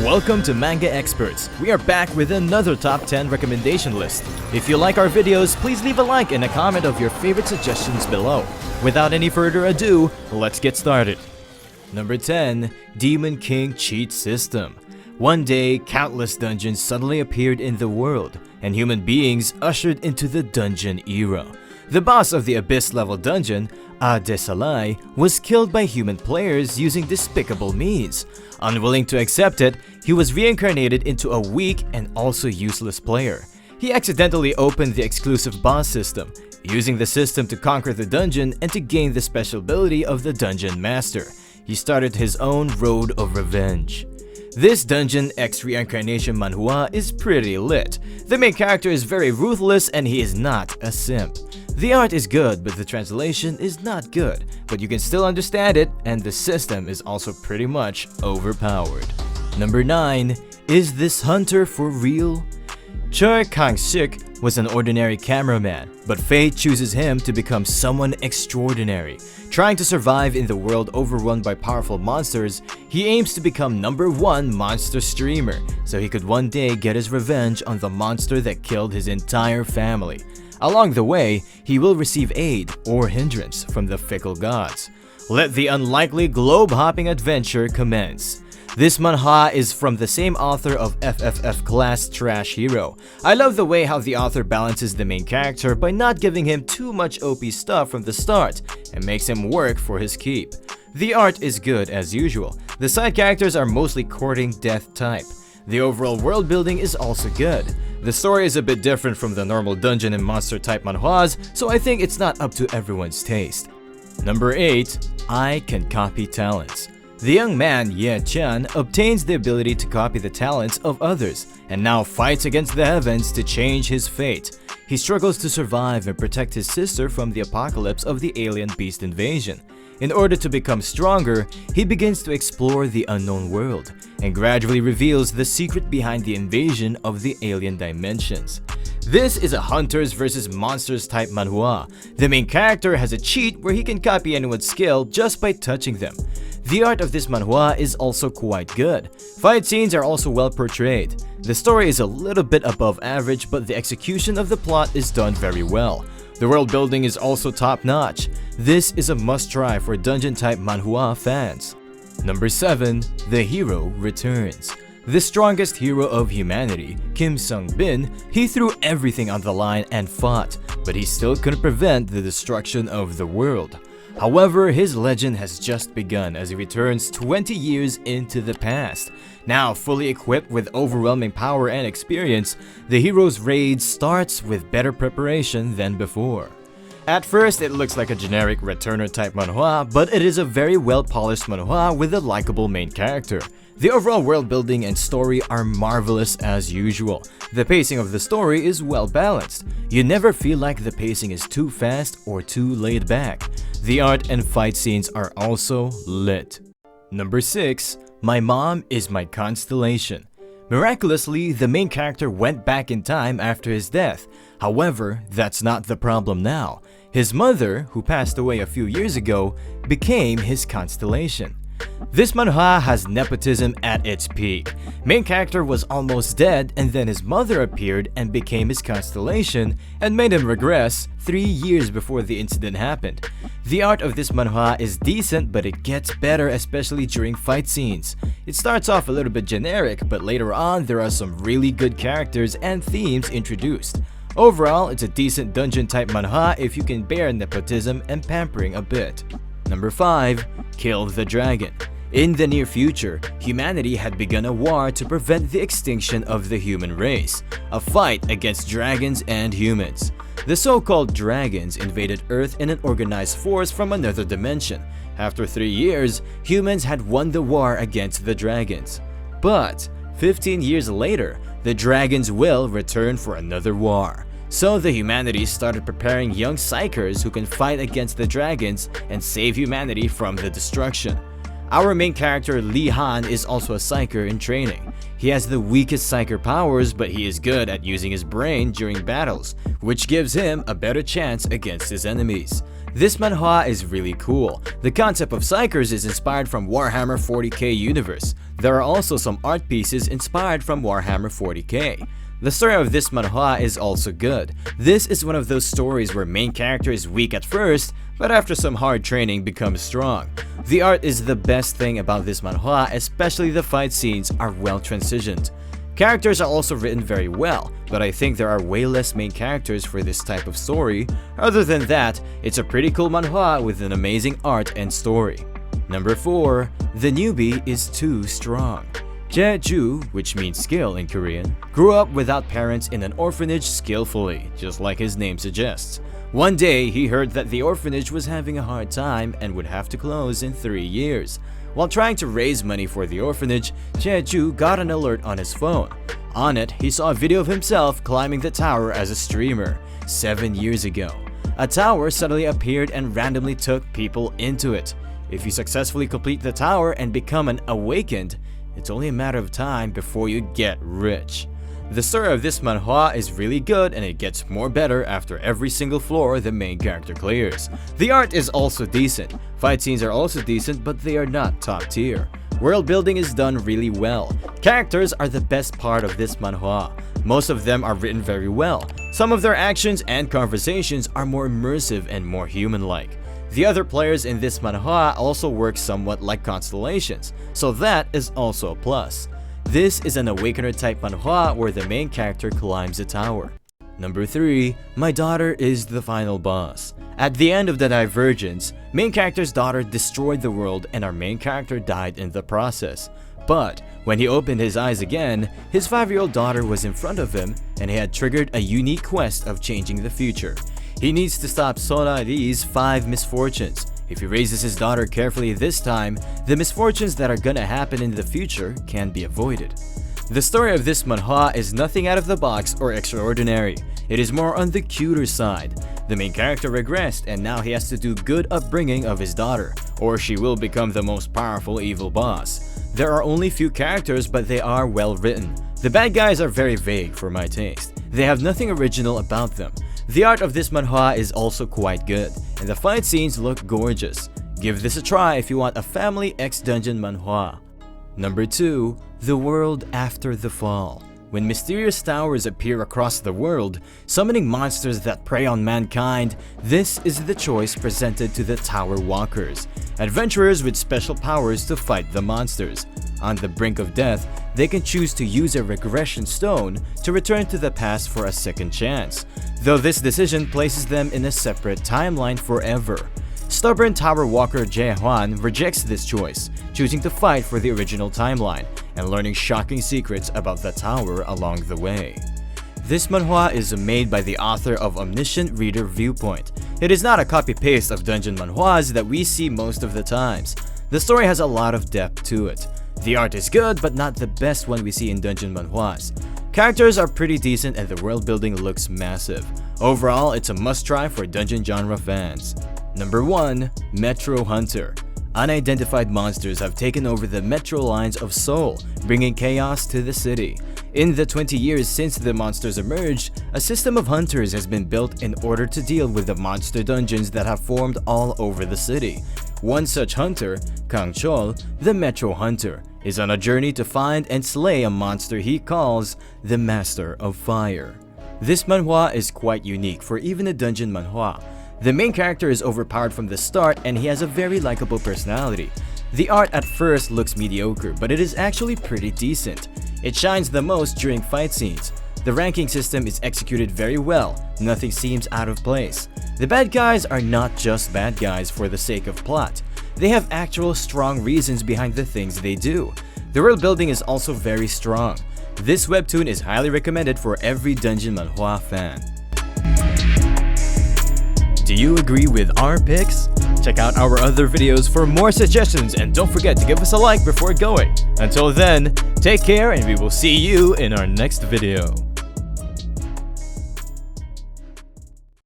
Welcome to Manga Experts. We are back with another top 10 recommendation list. If you like our videos, please leave a like and a comment of your favorite suggestions below. Without any further ado, let's get started. Number 10. Demon King Cheat System. One day, countless dungeons suddenly appeared in the world, and human beings ushered into the dungeon era. The boss of the Abyss-level dungeon, Adesalai, was killed by human players using despicable means. Unwilling to accept it, he was reincarnated into a weak and also useless player. He accidentally opened the exclusive boss system, using the system to conquer the dungeon and to gain the special ability of the Dungeon Master. He started his own road of revenge. This Dungeon X Reincarnation manhwa is pretty lit. The main character is very ruthless and he is not a simp. The art is good, but the translation is not good, but you can still understand it, and the system is also pretty much overpowered. Number 9. Is this hunter for real? Choi Kang-sik was an ordinary cameraman, but fate chooses him to become someone extraordinary. Trying to survive in the world overrun by powerful monsters, he aims to become #1 monster streamer, so he could one day get his revenge on the monster that killed his entire family. Along the way, he will receive aid or hindrance from the fickle gods. Let the unlikely globe-hopping adventure commence. This manhwa is from the same author of FFF Class Trash Hero. I love the way how the author balances the main character by not giving him too much OP stuff from the start and makes him work for his keep. The art is good as usual. The side characters are mostly courting death type. The overall world building is also good. The story is a bit different from the normal dungeon and monster type manhwas, so I think it's not up to everyone's taste. Number 8. I can copy talents. The young man, Ye Chan, obtains the ability to copy the talents of others, and now fights against the heavens to change his fate. He struggles to survive and protect his sister from the apocalypse of the alien beast invasion. In order to become stronger, he begins to explore the unknown world, and gradually reveals the secret behind the invasion of the alien dimensions. This is a hunters versus monsters type manhwa. The main character has a cheat where he can copy anyone's skill just by touching them. The art of this manhwa is also quite good. Fight scenes are also well portrayed. The story is a little bit above average, but the execution of the plot is done very well. The world building is also top-notch. This is a must-try for dungeon-type manhwa fans. Number 7. The Hero Returns. The strongest hero of humanity, Kim Sung-bin, he threw everything on the line and fought, but he still couldn't prevent the destruction of the world. However, his legend has just begun as he returns 20 years into the past. Now fully equipped with overwhelming power and experience, the hero's raid starts with better preparation than before. At first, it looks like a generic returner type manhwa, but it is a very well-polished manhwa with a likable main character. The overall world building and story are marvelous as usual. The pacing of the story is well balanced. You never feel like the pacing is too fast or too laid back. The art and fight scenes are also lit. Number 6. My Mom is My Constellation. Miraculously, the main character went back in time after his death. However, that's not the problem now. His mother, who passed away a few years ago, became his constellation. This manhwa has nepotism at its peak. Main character was almost dead, and then his mother appeared and became his constellation and made him regress 3 years before the incident happened. The art of this manhwa is decent, but it gets better, especially during fight scenes. It starts off a little bit generic, but later on there are some really good characters and themes introduced. Overall, it's a decent dungeon type manhwa if you can bear nepotism and pampering a bit. Number 5. Kill the Dragon. In the near future, humanity had begun a war to prevent the extinction of the human race, a fight against dragons and humans. The so-called dragons invaded Earth in an organized force from another dimension. After 3 years, humans had won the war against the dragons. But 15 years later, the dragons will return for another war. So the humanity started preparing young psychers who can fight against the dragons and save humanity from the destruction. Our main character Lee Han is also a psyker in training. He has the weakest psyker powers, but he is good at using his brain during battles, which gives him a better chance against his enemies. This manhwa is really cool. The concept of psychers is inspired from Warhammer 40k universe. There are also some art pieces inspired from Warhammer 40k. The story of this manhwa is also good. This is one of those stories where main character is weak at first, but after some hard training becomes strong. The art is the best thing about this manhwa, especially the fight scenes are well transitioned. Characters are also written very well, but I think there are way less main characters for this type of story. Other than that, it's a pretty cool manhwa with an amazing art and story. Number 4. The newbie is too strong. Jae-ju, which means skill in Korean, grew up without parents in an orphanage skillfully, just like his name suggests. One day, he heard that the orphanage was having a hard time and would have to close in 3 years. While trying to raise money for the orphanage, Jae-ju got an alert on his phone. On it, he saw a video of himself climbing the tower as a streamer 7 years ago. A tower suddenly appeared and randomly took people into it. If you successfully complete the tower and become an awakened, it's only a matter of time before you get rich. The story of this manhwa is really good and it gets more better after every single floor the main character clears. The art is also decent. Fight scenes are also decent, but they are not top tier. World building is done really well. Characters are the best part of this manhwa. Most of them are written very well. Some of their actions and conversations are more immersive and more human-like. The other players in this manhwa also work somewhat like constellations, so that is also a plus. This is an Awakener type manhwa where the main character climbs a tower. Number 3. My daughter is the final boss. At the end of the Divergence, main character's daughter destroyed the world and our main character died in the process. But when he opened his eyes again, his 5-year-old daughter was in front of him and he had triggered a unique quest of changing the future. He needs to stop Sonari's 5 misfortunes. If he raises his daughter carefully this time, the misfortunes that are gonna happen in the future can be avoided. The story of this manhwa is nothing out of the box or extraordinary. It is more on the cuter side. The main character regressed and now he has to do good upbringing of his daughter, or she will become the most powerful evil boss. There are only few characters, but they are well written. The bad guys are very vague for my taste. They have nothing original about them. The art of this manhwa is also quite good, and the fight scenes look gorgeous. Give this a try if you want a family X-Dungeon manhwa. Number 2. The World After the Fall. When mysterious towers appear across the world, summoning monsters that prey on mankind, this is the choice presented to the Tower Walkers, adventurers with special powers to fight the monsters. On the brink of death, they can choose to use a regression stone to return to the past for a second chance, though this decision places them in a separate timeline forever. Stubborn Tower Walker Jae-hwan rejects this choice, choosing to fight for the original timeline and learning shocking secrets about the tower along the way. This manhwa is made by the author of Omniscient Reader Viewpoint. It is not a copy-paste of dungeon manhwas that we see most of the times. The story has a lot of depth to it. The art is good, but not the best one we see in dungeon manhwas. Characters are pretty decent and the world building looks massive. Overall, it's a must-try for dungeon genre fans. Number 1. Metro Hunter. Unidentified monsters have taken over the metro lines of Seoul, bringing chaos to the city. In the 20 years since the monsters emerged, a system of hunters has been built in order to deal with the monster dungeons that have formed all over the city. One such hunter, Kang Chol, the Metro Hunter, is on a journey to find and slay a monster he calls the Master of Fire. This manhwa is quite unique for even a dungeon manhwa. The main character is overpowered from the start and he has a very likable personality. The art at first looks mediocre, but it is actually pretty decent. It shines the most during fight scenes. The ranking system is executed very well, nothing seems out of place. The bad guys are not just bad guys for the sake of plot. They have actual strong reasons behind the things they do. The world building is also very strong. This webtoon is highly recommended for every dungeon manhwa fan. Do you agree with our picks? Check out our other videos for more suggestions and don't forget to give us a like before going. Until then, take care and we will see you in our next video.